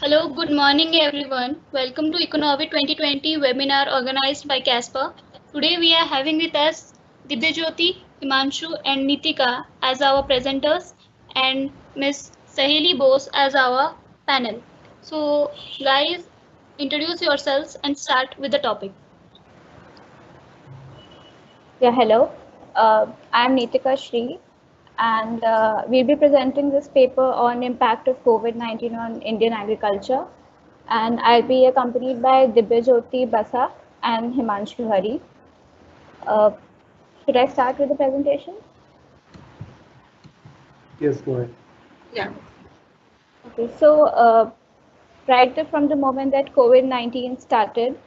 Hello, good morning everyone. Welcome to Economy 2020 webinar organized by Casper. Today we are having with us Dibyajyoti, Himanshu and Nitika as our presenters and Miss Sahili Bose as our panel. So guys, introduce yourselves and start with the topic. Yeah, hello. I'm Nitika Shri, and we'll be presenting this paper on impact of COVID-19 on Indian agriculture. And I'll be accompanied by Dibyajyoti Basa and Himanshu Hari. Uh, should I start with the presentation? Yes, go ahead. Yeah. Okay, so right from the moment that COVID-19 started,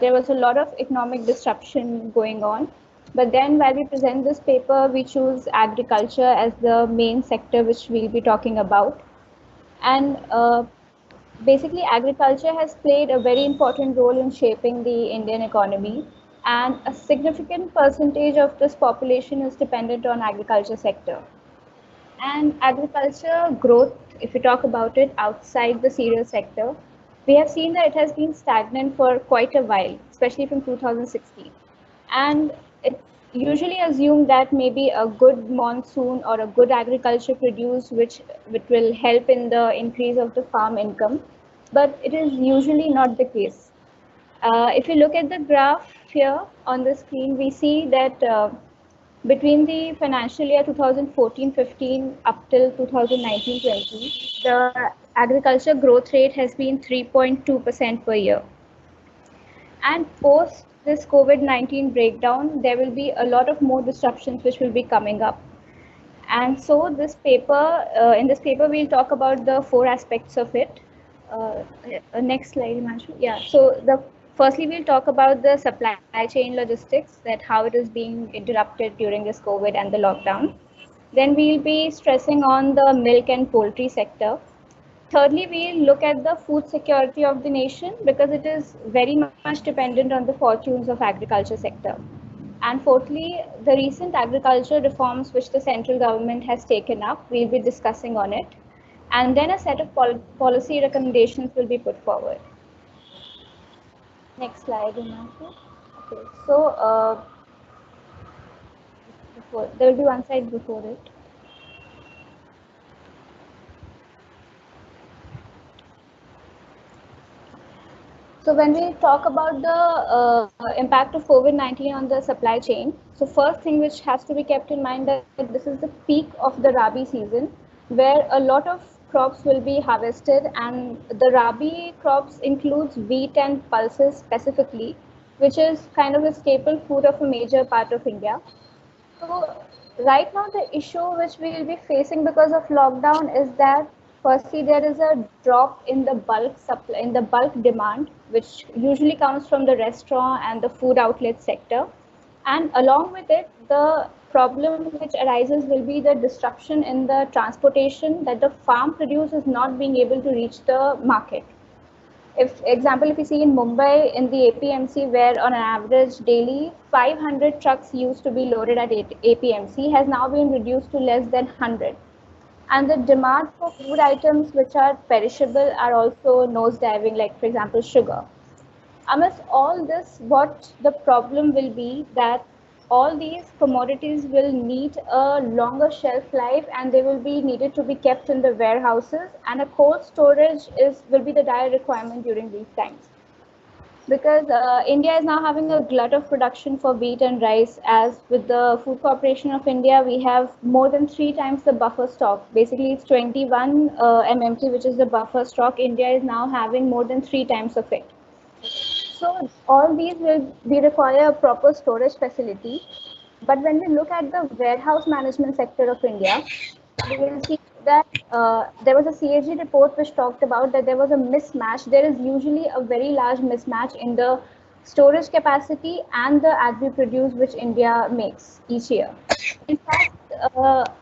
there was a lot of economic disruption going on. But then while we present this paper, we choose agriculture as the main sector which we'll be talking about. And basically, agriculture has played a very important role in shaping the Indian economy. And a significant percentage of this population is dependent on agriculture sector. And agriculture growth, if we talk about it outside the cereal sector, we have seen that it has been stagnant for quite a while, especially from 2016. And it's usually assumed that maybe a good monsoon or a good agriculture produce, which will help in the increase of the farm income, but it is usually not the case. If you look at the graph here on the screen, we see that between the financial year 2014-15 up till 2019-20, the agriculture growth rate has been 3.2% per year. And post this COVID-19 breakdown, there will be a lot of more disruptions which will be coming up. And so in this paper, we'll talk about the four aspects of it. Next slide, Himanshu. Yeah. So firstly, we'll talk about the supply chain logistics, that how it is being interrupted during this COVID and the lockdown. Then we'll be stressing on the milk and poultry sector. Thirdly, we'll look at the food security of the nation because it is very much dependent on the fortunes of agriculture sector. And fourthly, the recent agriculture reforms which the central government has taken up, we'll be discussing on it. And then a set of policy recommendations will be put forward. Next slide, Himanshu. Okay, so there will be one slide before it. So when we talk about the impact of COVID-19 on the supply chain, so first thing which has to be kept in mind that this is the peak of the Rabi season, where a lot of crops will be harvested, and the Rabi crops includes wheat and pulses specifically, which is kind of a staple food of a major part of India. So right now the issue which we will be facing because of lockdown is that firstly there is a drop in the bulk supply, in the bulk demand, which usually comes from the restaurant and the food outlet sector. And along with it, the problem which arises will be the disruption in the transportation, that the farm produce is not being able to reach the market. If example, if you see in Mumbai in the APMC, where on an average daily 500 trucks used to be loaded at APMC, has now been reduced to less than 100. And the demand for food items which are perishable are also nosediving, like for example sugar. Amidst all this, what the problem will be that all these commodities will need a longer shelf life, and they will be needed to be kept in the warehouses, and a cold storage will be the dire requirement during these times. Because India is now having a glut of production for wheat and rice, as with the Food Corporation of India, we have more than 3 times the buffer stock. Basically, it's 21 MMT, which is the buffer stock. India is now having more than 3 times of it. So all these will require a proper storage facility. But when we look at the warehouse management sector of India, we will see that there was a CAG report which talked about that there was a mismatch. There is usually a very large mismatch in the storage capacity and the agri produce which India makes each year. In fact,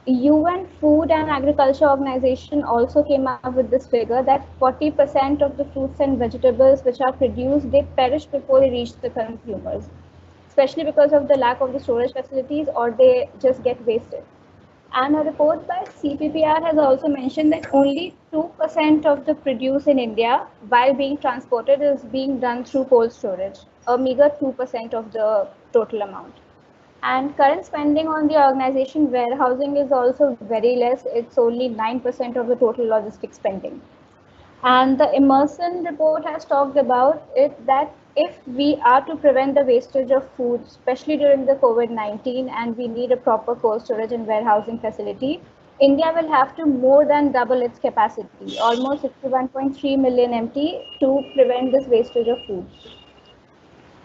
UN Food and Agriculture Organization also came up with this figure that 40% of the fruits and vegetables which are produced, they perish before they reach the consumers, especially because of the lack of the storage facilities, or they just get wasted. And a report by CPPR has also mentioned that only 2% of the produce in India, while being transported, is being done through cold storage, a meager 2% of the total amount. And current spending on the organization warehousing is also very less. It's only 9% of the total logistics spending. And the Emerson report has talked about it that if we are to prevent the wastage of food, especially during the COVID-19, and we need a proper cold storage and warehousing facility, India will have to more than double its capacity, almost 61.3 million MT, to prevent this wastage of food.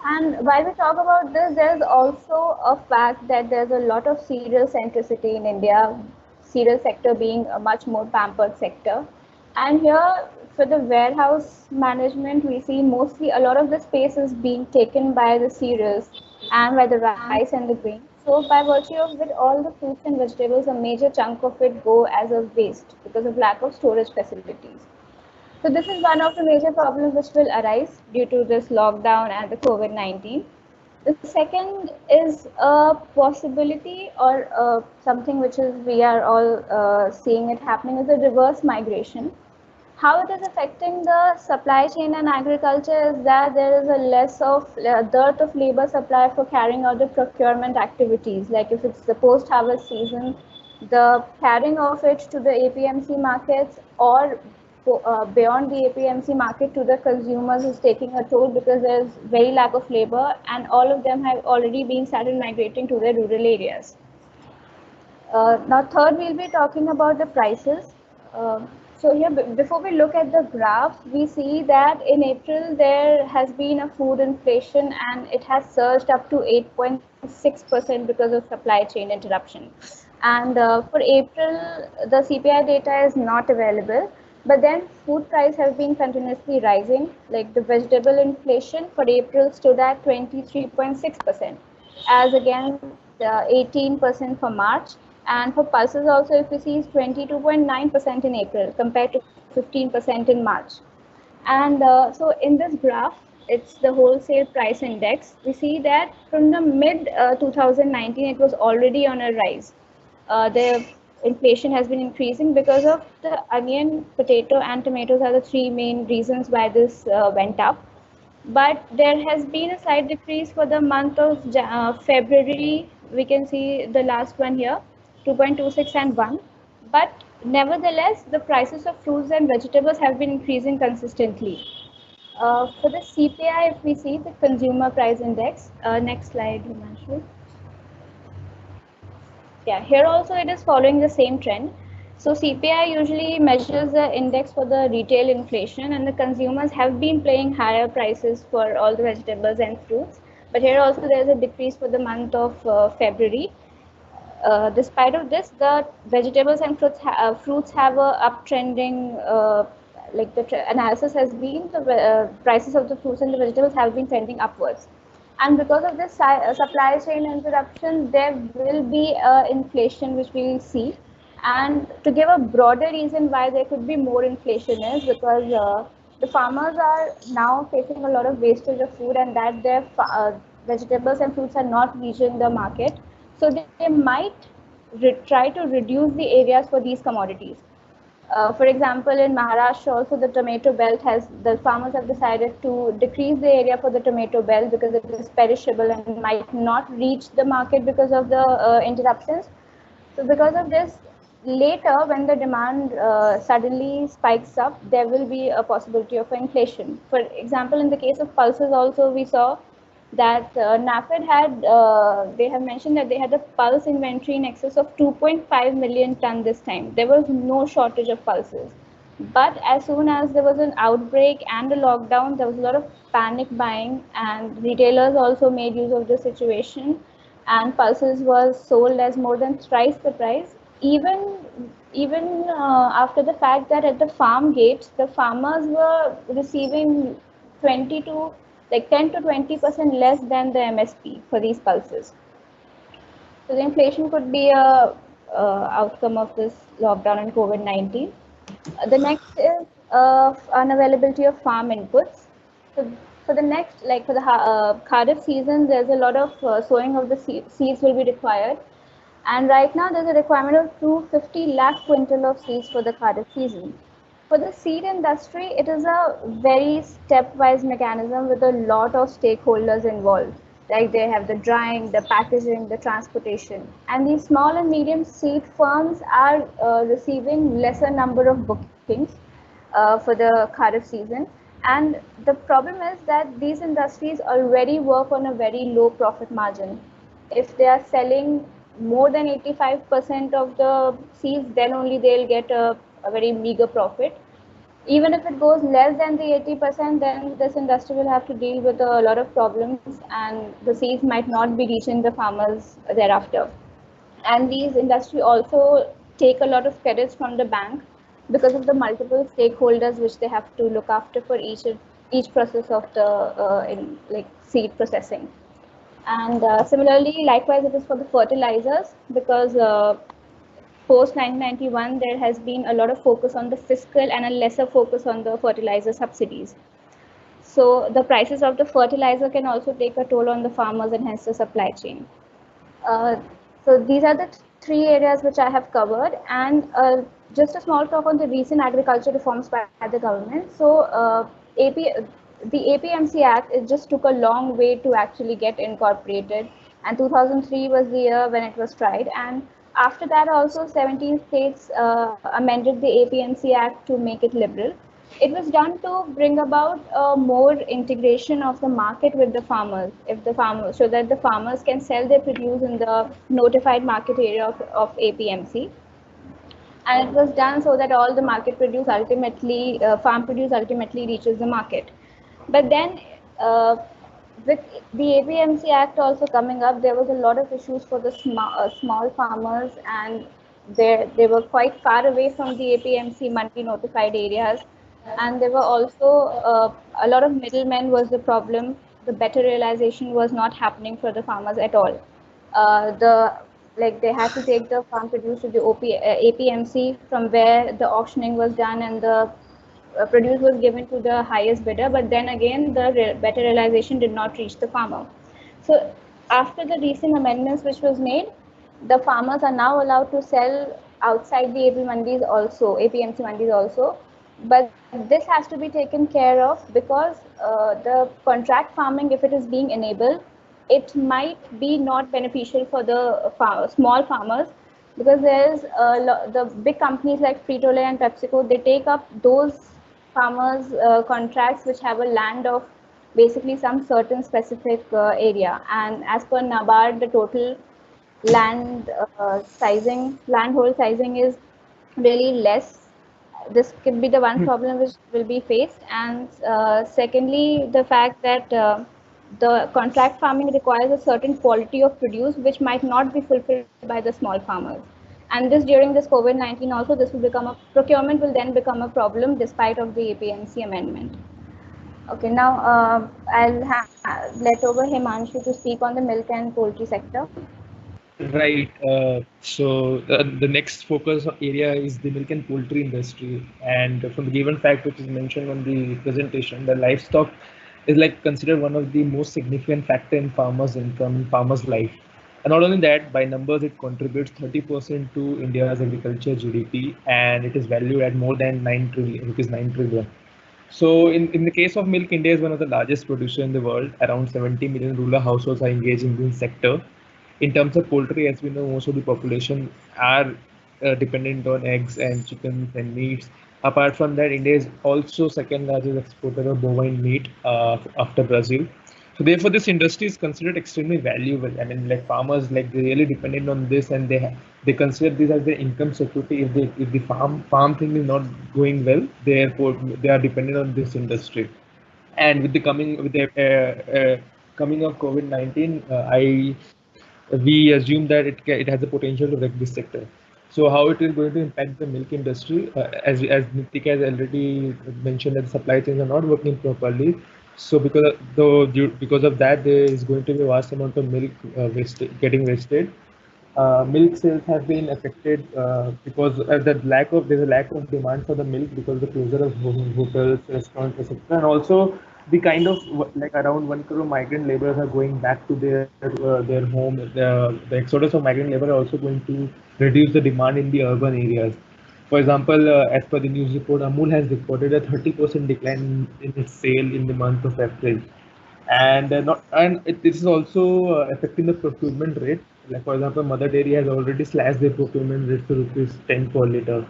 And while we talk about this, there's also a fact that there's a lot of cereal centricity in India, cereal sector being a much more pampered sector. And here, for the warehouse management, we see mostly a lot of the space is being taken by the cereals and by the rice and the grain. So by virtue of it, all the fruits and vegetables, a major chunk of it go as a waste because of lack of storage facilities. So this is one of the major problems which will arise due to this lockdown and the COVID-19. The second is a possibility or something which is we are all seeing it happening is a reverse migration. How it is affecting the supply chain and agriculture is that there is a less of dearth of labor supply for carrying out the procurement activities. Like if it's the post-harvest season, the carrying of it to the APMC markets or beyond the APMC market to the consumers is taking a toll because there's very lack of labor and all of them have already been started migrating to the rural areas. Now, third, we'll be talking about the prices. So here, before we look at the graph, we see that in April there has been a food inflation and it has surged up to 8.6% because of supply chain interruption. And for April, the CPI data is not available. But then food price have been continuously rising. Like the vegetable inflation for April stood at 23.6%, as against 18% for March. And for pulses also, if we see, is 22.9% in April compared to 15% in March. And so in this graph, it's the wholesale price index. We see that from the mid 2019, it was already on a rise. The inflation has been increasing because of the onion, potato, and tomatoes are the three main reasons why this went up. But there has been a slight decrease for the month of February. We can see the last one here, 2.26 and 1. But nevertheless, the prices of fruits and vegetables have been increasing consistently. For the CPI, if we see the consumer price index, next slide, Himanshu. Yeah, here also it is following the same trend. So CPI usually measures the index for the retail inflation and the consumers have been paying higher prices for all the vegetables and fruits. But here also there is a decrease for the month of February. Despite of this, the vegetables and fruits have a uptrending, like the analysis has been, the prices of the fruits and the vegetables have been trending upwards. And because of this supply chain interruption, there will be inflation which we will see. And to give a broader reason why there could be more inflation is because the farmers are now facing a lot of wastage of food and that their vegetables and fruits are not reaching the market. So they might try to reduce the areas for these commodities. For example, in Maharashtra also the tomato belt the farmers have decided to decrease the area for the tomato belt because it is perishable and might not reach the market because of the interruptions. So because of this, later when the demand suddenly spikes up, there will be a possibility of inflation. For example, in the case of pulses also we saw that NAFED they have mentioned that they had a pulse inventory in excess of 2.5 million ton this time. There was no shortage of pulses. But as soon as there was an outbreak and a lockdown, there was a lot of panic buying and retailers also made use of the situation and pulses was sold as more than thrice the price. Even after the fact that at the farm gates, the farmers were receiving 20 to like 10 to 20% less than the MSP for these pulses. So the inflation could be a outcome of this lockdown and COVID-19. The next is unavailability of farm inputs. So for the next, like for the Kharif season, there's a lot of sowing of the seeds will be required. And right now there's a requirement of 250 lakh quintal of seeds for the Kharif season. For the seed industry, it is a very stepwise mechanism with a lot of stakeholders involved. Like they have the drying, the packaging, the transportation. And these small and medium seed firms are receiving lesser number of bookings for the Kharif season. And the problem is that these industries already work on a very low profit margin. If they are selling more than 85% of the seeds, then only they'll get a very meager profit. Even if it goes less than the 80%, then this industry will have to deal with a lot of problems and the seeds might not be reaching the farmers thereafter. And these industry also take a lot of credits from the bank because of the multiple stakeholders which they have to look after for each process of the like seed processing. And similarly, likewise, it is for the fertilizers because post 1991 there has been a lot of focus on the fiscal and a lesser focus on the fertilizer subsidies. So the prices of the fertilizer can also take a toll on the farmers and hence the supply chain. Uh, so these are the three areas which I have covered, and just a small talk on the recent agriculture reforms by the government. So AP, the APMC Act, it just took a long way to actually get incorporated, and 2003 was the year when it was tried, and after that also 17 states amended the APMC Act to make it liberal. It was done to bring about more integration of the market with the farmers, if the farmers, so that the farmers can sell their produce in the notified market area of APMC. And it was done so that all the market produce ultimately, farm produce ultimately reaches the market. But then uh, with the APMC Act also coming up, there was a lot of issues for the small farmers, and they were quite far away from the APMC mandi notified areas, and there were also a lot of middlemen was the problem. The better realization was not happening for the farmers at all. The like they had to take the farm produce to the APMC from where the auctioning was done and the produce was given to the highest bidder, but then again the better realization did not reach the farmer. So after the recent amendments which was made, the farmers are now allowed to sell outside the AP mandis also, APMC mandis also. But this has to be taken care of because the contract farming, if it is being enabled, it might be not beneficial for the small farmers because there's the big companies like Frito-Lay and PepsiCo, they take up those farmers contracts which have a land of basically some certain specific area, and as per NABARD the total landhold sizing is really less. This could be the one problem which will be faced, and secondly the fact that the contract farming requires a certain quality of produce which might not be fulfilled by the small farmers. And this during this COVID-19 also, this will become a procurement will then become a problem despite of the APMC amendment. Okay, now I'll let over Himanshu to speak on the milk and poultry sector. Right. The next focus area is the milk and poultry industry. And from the given fact which is mentioned on the presentation, the livestock is like considered one of the most significant factor in farmers' income, farmers' life. And not only that, by numbers, it contributes 30% to India's agriculture GDP, and it is valued at more than 9 trillion rupees, 9 trillion. So in the case of milk, India is one of the largest producer in the world. Around 70 million rural households are engaged in this sector. In terms of poultry, as we know, most of the population are dependent on eggs and chickens and meats. Apart from that, India is also second largest exporter of bovine meat after Brazil. So therefore, this industry is considered extremely valuable. I mean, like farmers, like they really dependent on this, and they consider this as their income security. If the farm thing is not going well, therefore they are dependent on this industry. And with the coming of COVID-19, I we assume that it has the potential to wreck this sector. So how it is going to impact the milk industry? As Nitika has already mentioned, that the supply chains are not working properly. So because of that, there is going to be a vast amount of milk getting wasted. Milk sales have been affected because there's a lack of demand for the milk because of the closure of hotels, restaurants, etc. And also the kind of like around 1 crore migrant laborers are going back to their home. The exodus of migrant labor are also going to reduce the demand in the urban areas. For example, as per the news report, Amul has reported a 30% decline in its sale in the month of April, and not and this is also affecting the procurement rate. Like for example, Mother Dairy has already slashed their procurement rate to rupees 10 per liter.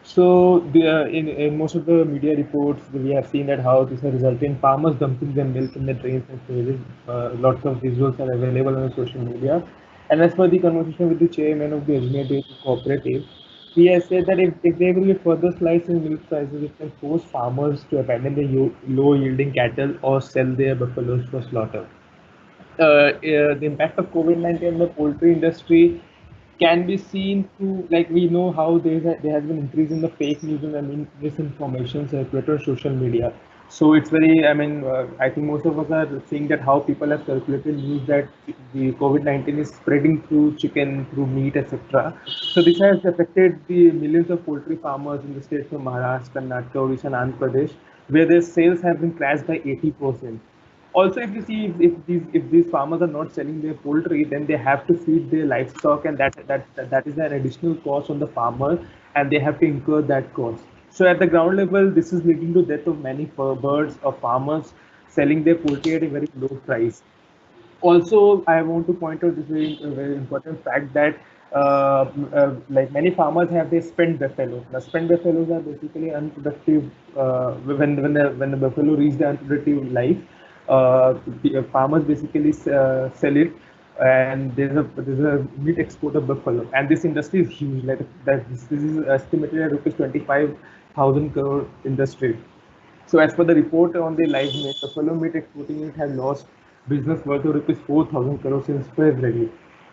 So in most of the media reports, we have seen that how this has resulted in farmers dumping their milk in the drains and sewages. Lots of visuals are available on social media. And as per the conversation with the chairman of the Ajmer Dairy Cooperative, he has said that if there will be further slice in milk prices, it can force farmers to abandon their low-yielding cattle or sell their buffaloes for slaughter. The impact of COVID-19 on the poultry industry can be seen through, like we know how there has been increase in the fake news and misinformation circulated on social media. So it's very, I think most of us are seeing that how people have circulated news that the COVID-19 is spreading through chicken, through meat, etc. So this has affected the millions of poultry farmers in the states of Maharashtra, Karnataka, Odisha, and Andhra Pradesh, where their sales have been crashed by 80%. Also, if you see, if these farmers are not selling their poultry, then they have to feed their livestock, and that is an additional cost on the farmer, and they have to incur that cost. So at the ground level, this is leading to death of many birds or farmers selling their poultry at a very low price. Also, I want to point out this very important fact that like many farmers have their spent buffalo. Now, spent buffaloes are basically unproductive. When the buffalo reach the unproductive life, the farmers basically sell it, and there's a meat export of buffalo, and this industry is huge. Like that, this is estimated at rupees 25,000 crore industry. So as per the report on the live meat, buffalo meat exporting unit has lost business worth of rupees 4,000 crore since February.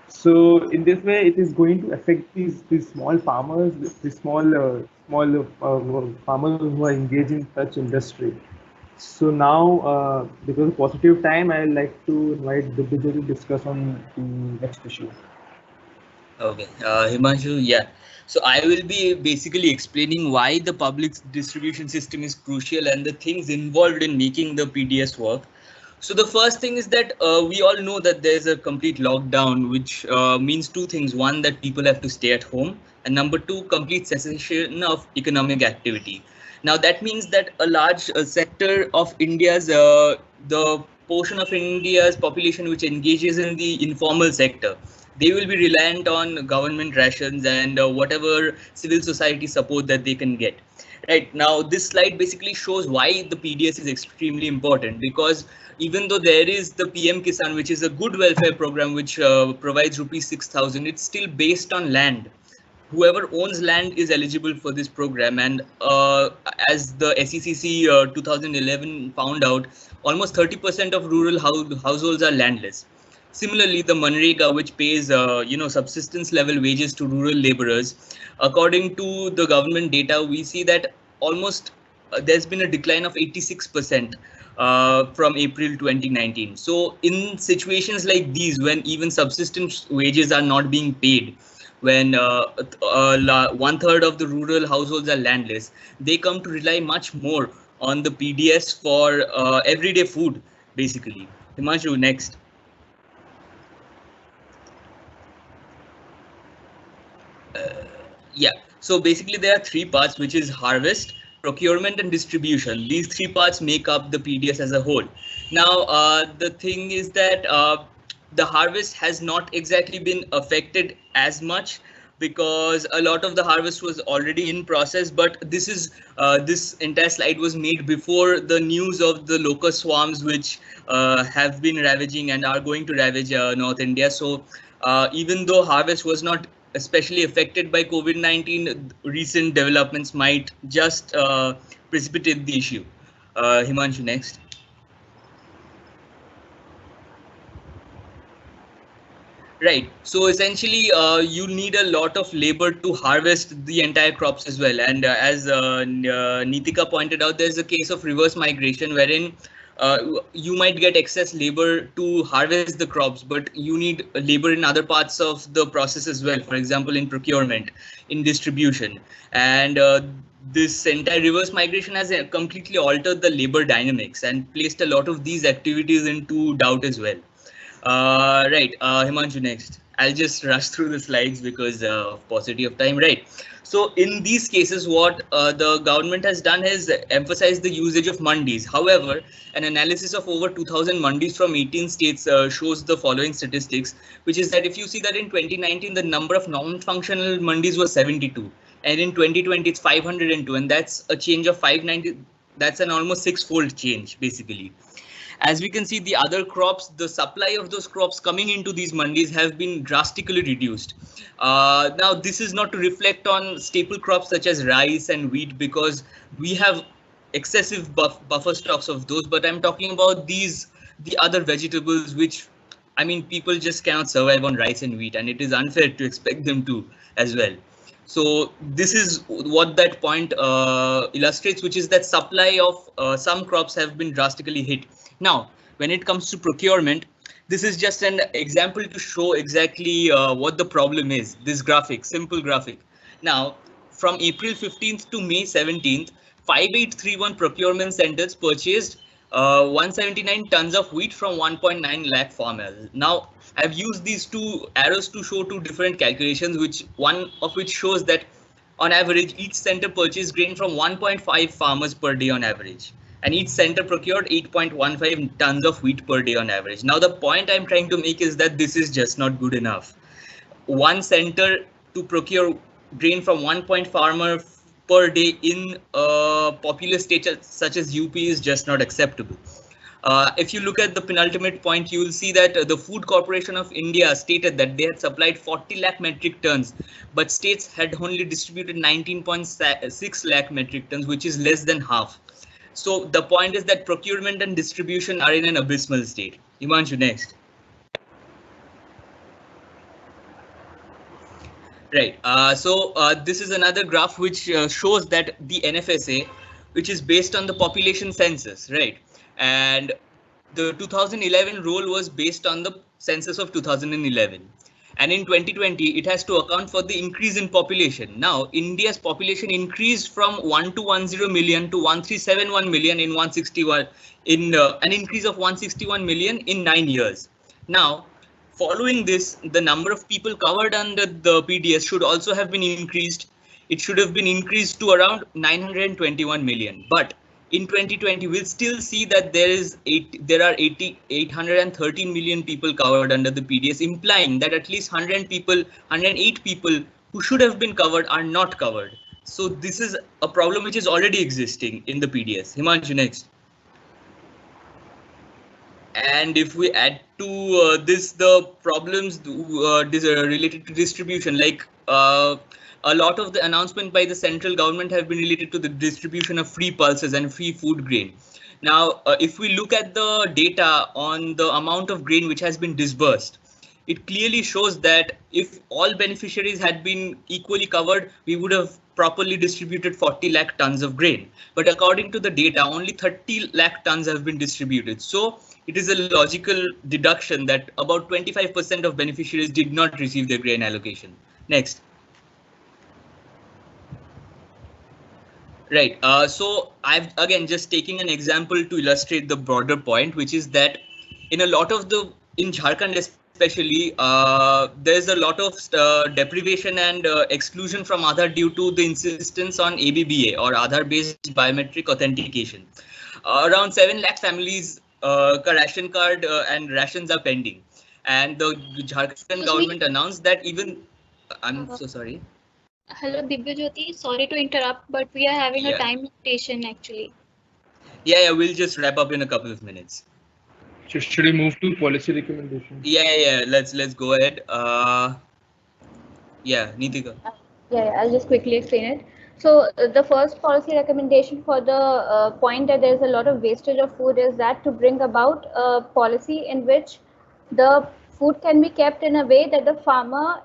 So in this way, it is going to affect these small farmers, these small farmers who are engaged in such industry. So now, because of positive time, I would like to invite Divya to discuss on the next issue. Okay, Himanshu, yeah. So I will be basically explaining why the public distribution system is crucial and the things involved in making the PDS work. So the first thing is that we all know that there's a complete lockdown, which means two things. One, that people have to stay at home, and number two, complete cessation of economic activity. Now that means that a large sector of the portion of India's population which engages in the informal sector, they will be reliant on government rations and whatever civil society support that they can get. Right now, this slide basically shows why the PDS is extremely important, because even though there is the PM Kisan, which is a good welfare program which provides rupees 6,000, it's still based on land. Whoever owns land is eligible for this program, and as the SECC 2011 found out, almost 30% of rural households are landless. Similarly, the Manrega, which pays subsistence level wages to rural laborers, according to the government data, we see that almost there's been a decline of 86% from April 2019. So in situations like these, when even subsistence wages are not being paid, when 1/3 of the rural households are landless, they come to rely much more on the PDS for everyday food, basically. Himanshu, next. Yeah, so basically there are three parts, which is harvest, procurement, and distribution. These three parts make up the PDS as a whole. Now, the thing is that the harvest has not exactly been affected as much, because a lot of the harvest was already in process. But this entire slide was made before the news of the locust swarms, which have been ravaging and are going to ravage North India. So even though harvest was not especially affected by COVID-19, recent developments might just precipitate the issue. Himanshu, next. Right. So essentially, you need a lot of labor to harvest the entire crops as well. And as Nitika pointed out, there's a case of reverse migration wherein you might get excess labor to harvest the crops, but you need labor in other parts of the process as well. For example, in procurement, in distribution. And this entire reverse migration has completely altered the labor dynamics and placed a lot of these activities into doubt as well. Right, Himanshu, next. I'll just rush through the slides because of paucity of time. Right. So in these cases, what the government has done is emphasized the usage of mandis. However, an analysis of over 2,000 mandis from 18 states shows the following statistics, which is that if you see that in 2019, the number of non-functional mandis was 72, and in 2020 it's 502, and that's a change of 590. That's an almost six-fold change, basically. As we can see, the other crops, the supply of those crops coming into these mandis have been drastically reduced. Now, this is not to reflect on staple crops such as rice and wheat, because we have excessive buffer stocks of those, but I'm talking about the other vegetables, which, I mean, people just cannot survive on rice and wheat, and it is unfair to expect them to as well. So this is what that point illustrates, which is that supply of some crops have been drastically hit. Now, when it comes to procurement, this is just an example to show exactly what the problem is. This graphic, simple graphic. Now, from April 15th to May 17th, 5831 procurement centers purchased 179 tons of wheat from 1.9 lakh farmers. Now, I've used these two arrows to show two different calculations, which one of which shows that on average, each center purchased grain from 1.5 farmers per day on average, and each center procured 8.15 tons of wheat per day on average. Now, the point I'm trying to make is that this is just not good enough. One center to procure grain from 1 farmer per day in a populous state such as UP is just not acceptable. If you look at the penultimate point, you will see that the Food Corporation of India stated that they had supplied 40 lakh metric tons, but states had only distributed 19.6 lakh metric tons, which is less than half. So the point is that procurement and distribution are in an abysmal state. Himanshu, next. Right. So this is another graph which shows that the NFSA, which is based on the population census, right? And the 2011 roll was based on the census of 2011. And in 2020, it has to account for the increase in population. Now, India's population increased from 1210 million to 1371 million in 161, an increase of 161 million in 9 years. Now, following this, the number of people covered under the PDS should also have been increased. It should have been increased to around 921 million. But in 2020, we'll still see that there are 813 million people covered under the PDS, implying that at least 108 people who should have been covered are not covered. So this is a problem which is already existing in the PDS. Himanshu, next. And if we add to this the problems related to distribution, like a lot of the announcement by the central government have been related to the distribution of free pulses and free food grain. Now, if we look at the data on the amount of grain which has been disbursed, it clearly shows that if all beneficiaries had been equally covered, we would have properly distributed 40 lakh tons of grain. But according to the data, only 30 lakh tons have been distributed. So it is a logical deduction that about 25% of beneficiaries did not receive their grain allocation. Next. Right. So I've again just taking an example to illustrate the broader point, which is that in a lot of in Jharkhand especially, there's a lot of deprivation and exclusion from Aadhaar due to the insistence on ABBA or Aadhaar-based biometric authentication. Around 7 lakh families ration card and rations are pending, and the Jharkhand government announced that even. I'm so sorry. Hello, Dibyajyoti. Sorry to interrupt, but we are having a time limitation actually. Yeah, we'll just wrap up in a couple of minutes. Should we move to policy recommendations? Yeah. Let's go ahead. Yeah, Nitika. Yeah, I'll just quickly explain it. So the first policy recommendation for the point that there's a lot of wastage of food is that to bring about a policy in which the food can be kept in a way that the farmer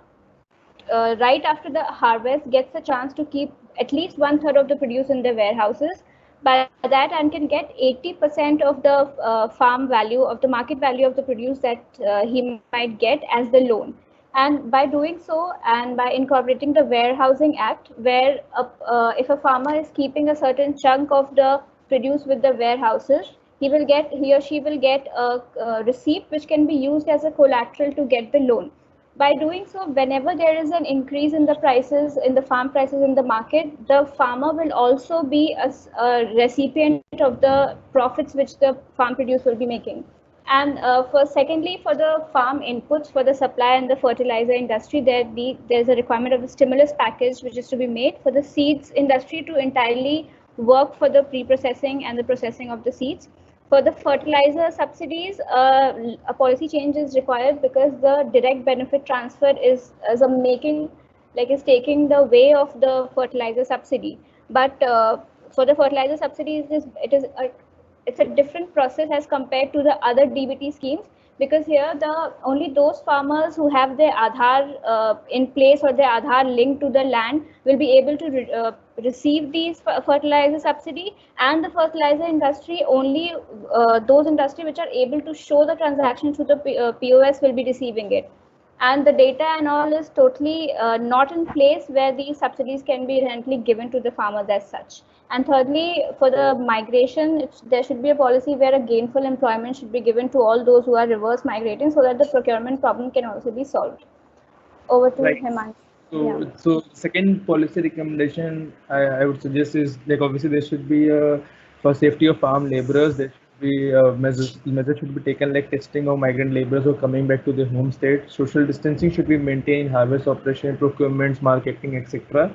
right after the harvest gets a chance to keep at least 1/3 of the produce in their warehouses. By that, and can get 80% of the farm value of the market value of the produce that he might get as the loan. And by doing so, and by incorporating the Warehousing Act, where if a farmer is keeping a certain chunk of the produce with the warehouses, he or she will get a receipt which can be used as a collateral to get the loan. By doing so, whenever there is an increase in the prices, in the farm prices in the market, the farmer will also be a recipient of the profits which the farm produce will be making. And secondly, for the farm inputs, for the supply and the fertilizer industry, there's a requirement of a stimulus package which is to be made for the seeds industry to entirely work for the pre-processing and the processing of the seeds. For the fertilizer subsidies, a policy change is required because the direct benefit transfer is taking the way of the fertilizer subsidy. But for the fertilizer subsidies, it's a different process as compared to the other DBT schemes, because here only those farmers who have their Aadhaar in place or their Aadhaar linked to the land will be able to receive these fertilizer subsidy, and the fertilizer industry only those industry which are able to show the transaction to the POS will be receiving it. And the data and all is totally not in place where these subsidies can be rentally given to the farmers as such. And thirdly, for the migration, there should be a policy where a gainful employment should be given to all those who are reverse migrating, so that the procurement problem can also be solved. Over to Himanshu. So second policy recommendation I would suggest is, like, obviously there should be for safety of farm laborers, there should be measures should be taken, like testing of migrant laborers who are coming back to their home state. Social distancing should be maintained, harvest operation, procurements, marketing, etc.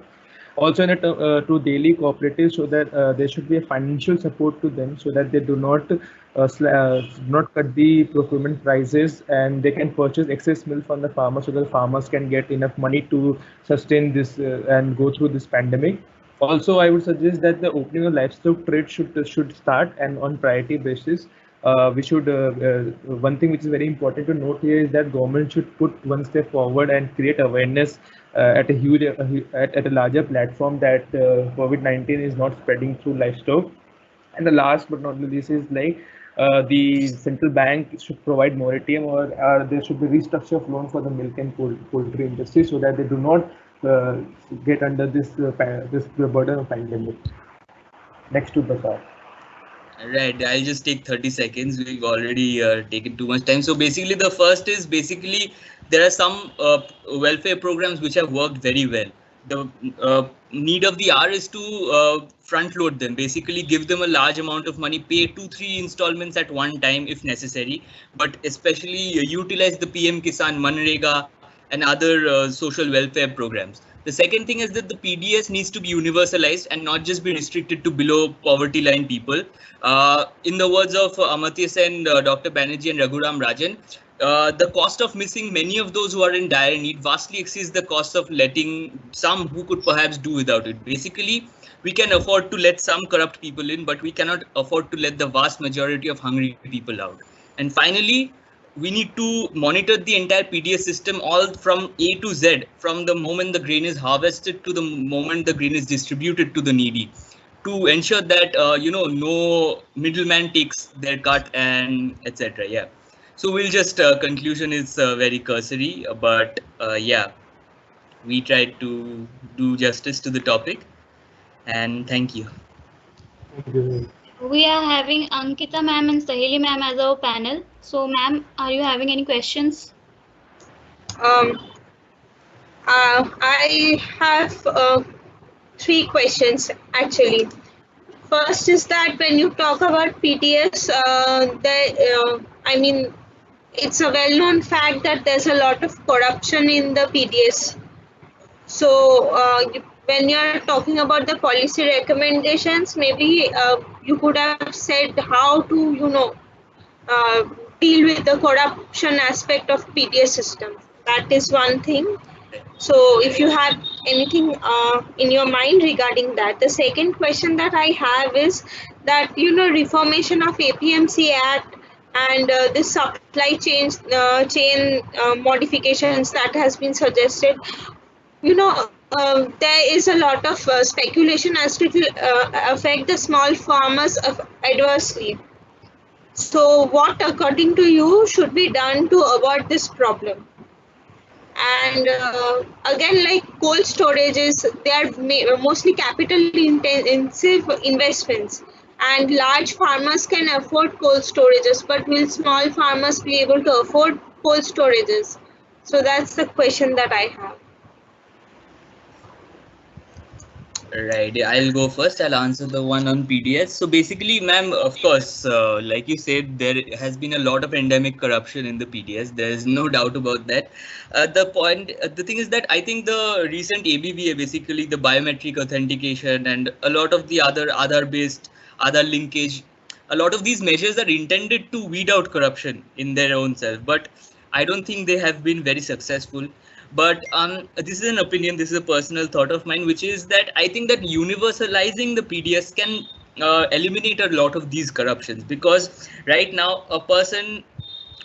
Also to daily cooperatives, so that there should be a financial support to them, so that they do not cut the procurement prices, and they can purchase excess milk from the farmers, so that farmers can get enough money to sustain this and go through this pandemic. Also, I would suggest that the opening of livestock trade should start, and on priority basis. We should one thing which is very important to note here is that government should put one step forward and create awareness at a larger platform, that COVID-19 is not spreading through livestock. And the last but not least is, like, the central bank should provide moratorium, or there should be restructure of loan for the milk and poultry industry, so that they do not get under this burden of pandemic. Next to Basar. Right, I'll just take 30 seconds. We've already taken too much time. So basically, the first is there are some welfare programs which have worked very well. The need of the hour is to front load them, basically give them a large amount of money, pay 2-3 installments at one time if necessary, but especially utilize the PM Kisan, Manrega and other social welfare programs. The second thing is that the PDS needs to be universalized and not just be restricted to below poverty line people. In the words of Amartya Sen, Dr. Banerjee and Raghuram Rajan, the cost of missing many of those who are in dire need vastly exceeds the cost of letting some who could perhaps do without it. Basically, we can afford to let some corrupt people in, but we cannot afford to let the vast majority of hungry people out. And finally, we need to monitor the entire PDS system, all from A to Z, from the moment the grain is harvested to the moment the grain is distributed to the needy, to ensure that no middleman takes their cut and etc. Yeah. So we'll just conclusion is very cursory, but yeah, we tried to do justice to the topic, and thank you. Thank you. We are having Ankita ma'am and Sahili ma'am as our panel. So ma'am, are you having any questions? I have 3 questions actually. First is that when you talk about PDS, I mean, it's a well-known fact that there's a lot of corruption in the PDS. So when you're talking about the policy recommendations, maybe you could have said how to, deal with the corruption aspect of PDS system. That is one thing. So if you have anything in your mind regarding that. The second question that I have is that, reformation of APMC Act and this supply chain modifications that has been suggested, there is a lot of speculation as to it will affect the small farmers adversely. So what, according to you, should be done to avoid this problem? And again, like cold storages, they are mostly capital intensive investments, and large farmers can afford cold storages, but will small farmers be able to afford cold storages? So that's the question that I have. Right, yeah, I'll go first. I'll answer the one on PDS. So basically, ma'am, of course, like you said, there has been a lot of endemic corruption in the PDS. There is no doubt about that. The thing is that I think the recent ABVA, basically the biometric authentication and a lot of the other Aadhaar-based Aadhaar linkage, a lot of these measures are intended to weed out corruption in their own self. But I don't think they have been very successful. But this is an opinion, this is a personal thought of mine, which is that I think that universalizing the PDS can eliminate a lot of these corruptions, because right now a person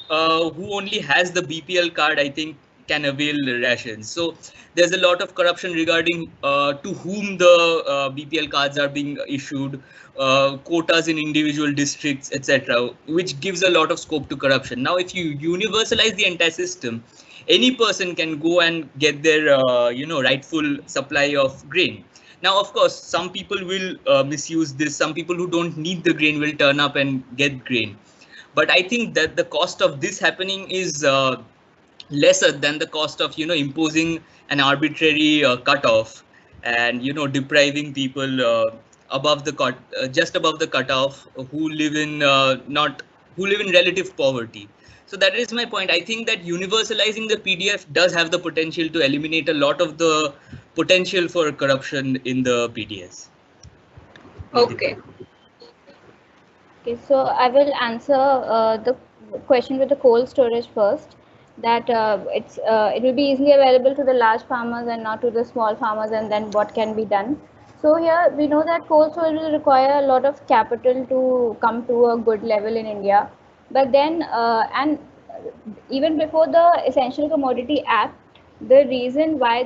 who only has the BPL card, I think, can avail rations. So there's a lot of corruption regarding to whom the BPL cards are being issued, quotas in individual districts, etc., which gives a lot of scope to corruption. Now, if you universalize the entire system, any person can go and get their rightful supply of grain. Now, of course, some people will misuse this. Some people who don't need the grain will turn up and get grain. But I think that the cost of this happening is lesser than the cost of imposing an arbitrary cutoff and depriving people above the just above the cutoff who live in not who live in relative poverty. So that is my point. I think that universalizing the PDF does have the potential to eliminate a lot of the potential for corruption in the PDS. Okay. Okay, so I will answer the question with the cold storage first. That it will be easily available to the large farmers and not to the small farmers, and then what can be done. So here we know that cold storage will require a lot of capital to come to a good level in India. But then and even before the Essential Commodity Act, the reason why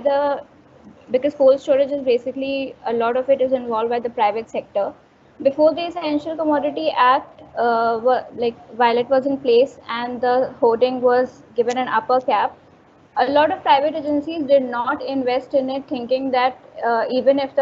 because cold storage is basically a lot of it is involved by the private sector. Before the Essential Commodity Act, while it was in place and the hoarding was given an upper cap, a lot of private agencies did not invest in it, thinking that even if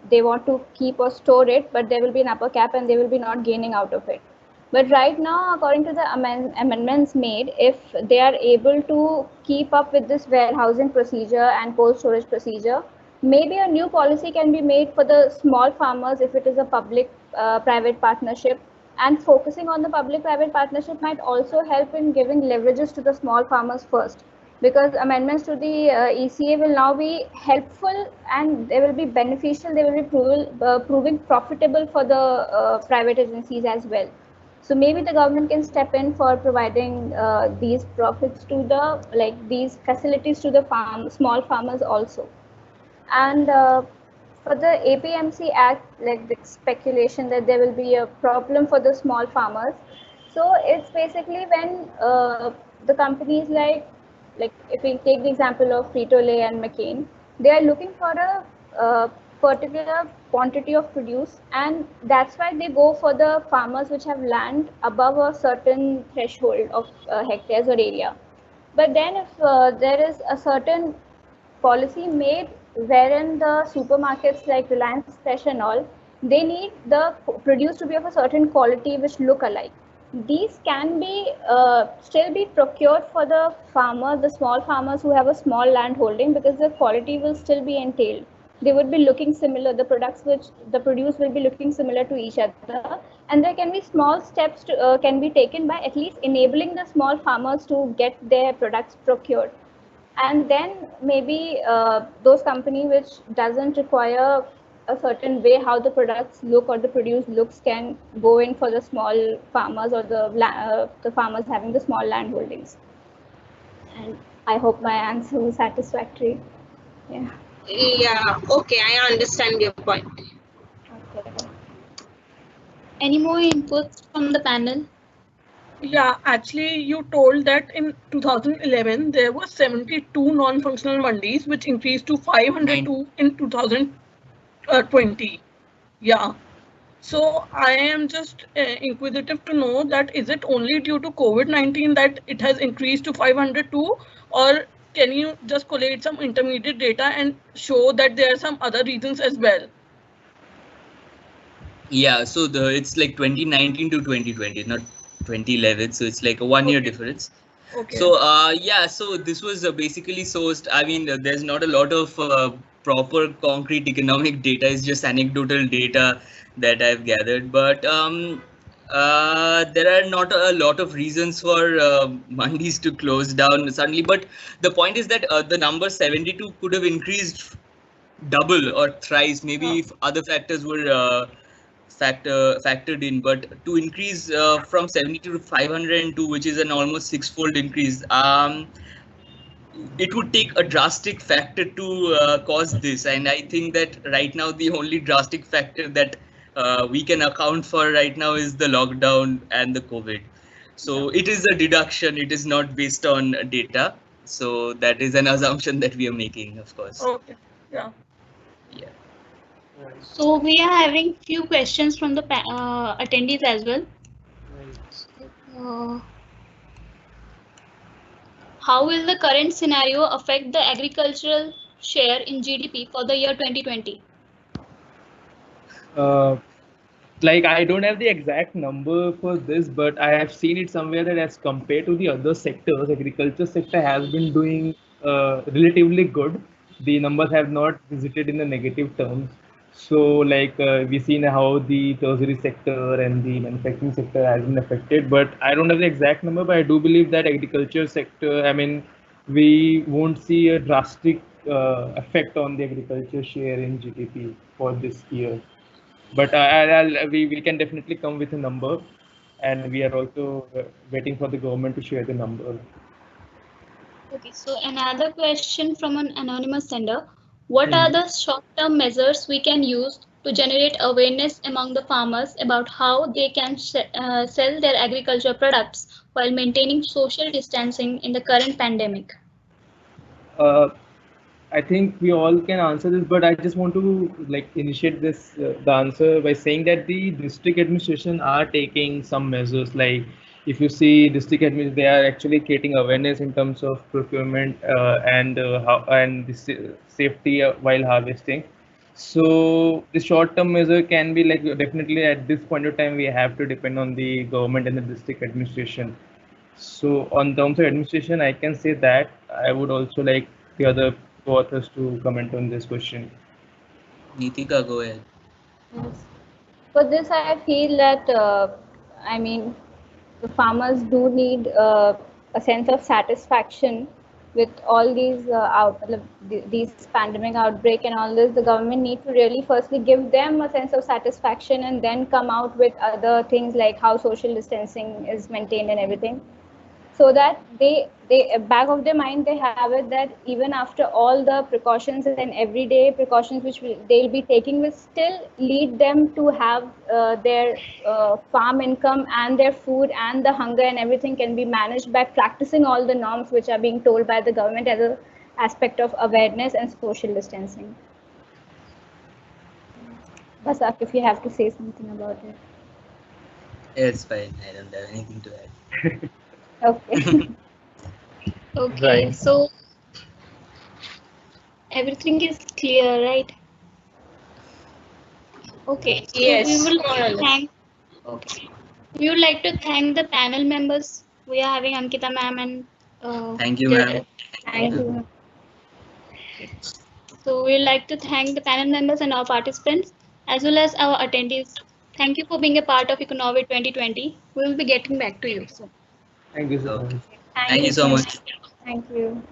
they want to keep or store it, but there will be an upper cap and they will be not gaining out of it. But right now, according to the amendments made, if they are able to keep up with this warehousing procedure and cold storage procedure, maybe a new policy can be made for the small farmers if it is a public-private partnership. And focusing on the public-private partnership might also help in giving leverages to the small farmers first, because amendments to the ECA will now be helpful and they will be beneficial. They will be proving profitable for the private agencies as well. So maybe the government can step in for providing these profits to these facilities to the small farmers also. And for the APMC Act, like the speculation that there will be a problem for the small farmers. So it's basically when the companies like if we take the example of Frito-Lay and McCain, they are looking for a particular quantity of produce, and that's why they go for the farmers which have land above a certain threshold of hectares or area. But then if there is a certain policy made wherein the supermarkets like Reliance Fresh and all, they need the produce to be of a certain quality which look alike. These can be still be procured for the farmer, the small farmers who have a small land holding, because the quality will still be entailed. They would be looking similar. The products which the produce will be looking similar to each other, and there can be small steps can be taken by at least enabling the small farmers to get their products procured. And then maybe those companies which doesn't require a certain way how the products look or the produce looks can go in for the small farmers or the farmers having the small land holdings. And I hope my answer was satisfactory. Yeah. Yeah, okay, I understand your point. Okay. Any more inputs from the panel? Yeah, actually, you told that in 2011 there were 72 non-functional mandis, which increased to 502 in 2020. Yeah. So I am just inquisitive to know that is it only due to COVID-19 that it has increased to 502, or can you just collate some intermediate data and show that there are some other reasons as well? Yeah, so it's like 2019 to 2020, not 2011. So it's like a 1 year difference. Okay. So yeah, so this was basically sourced. I mean, there's not a lot of proper concrete economic data. It's just anecdotal data that I've gathered. But there are not a lot of reasons for mandis to close down suddenly. But the point is that the number 72 could have increased double or thrice, maybe if other factors were factored in. But to increase from 72 to 502, which is an almost six-fold increase, it would take a drastic factor to cause this. And I think that right now the only drastic factor that we can account for right now is the lockdown and the COVID. So it is a deduction. It is not based on data. So that is an assumption that we are making, of course. Okay. Yeah. Yeah. So we are having few questions from the attendees as well. How will the current scenario affect the agricultural share in GDP for the year 2020? Like I don't have the exact number for this, but I have seen it somewhere that as compared to the other sectors, agriculture sector has been doing relatively good. The numbers have not visited in the negative terms. So like we've seen how the tertiary sector and the manufacturing sector has been affected, but I don't have the exact number, but I do believe that agriculture sector, I mean, we won't see a drastic effect on the agriculture share in GDP for this year. But we can definitely come with a number, and we are also waiting for the government to share the number. Okay, so another question from an anonymous sender. What are the short-term measures we can use to generate awareness among the farmers about how they can sell their agriculture products while maintaining social distancing in the current pandemic? I think we all can answer this, but I just want to like initiate this the answer by saying that the district administration are taking some measures. Like if you see district admin, they are actually creating awareness in terms of procurement and how and the safety while harvesting. So the short-term measure can be like definitely at this point of time we have to depend on the government and the district administration. So on terms of administration, I can say that I would also like the other authors to comment on this question. Nitika, go ahead. Yes. For this, I feel that I mean, the farmers do need a sense of satisfaction with all these these pandemic outbreak and all this. The government need to really firstly give them a sense of satisfaction and then come out with other things like how social distancing is maintained and everything, so that they back of their mind they have it that even after all the precautions and everyday precautions which they'll be taking will still lead them to have their farm income and their food and the hunger and everything can be managed by practicing all the norms which are being told by the government as an aspect of awareness and social distancing. Basak, if you have to say something about it. It's fine. I don't have anything to add. Okay. Okay, Right. so everything is clear, right? Okay, so Yes, we will more or less. thank. Okay, we would like to thank the panel members. We are having Ankita ma'am and. Thank you, ma'am. Thank you. So we would like to thank the panel members and our participants as well as our attendees. Thank you for being a part of Econovate 2020. We will be getting back to you soon. Thank you so Okay. much. Thank you so much. Thank you.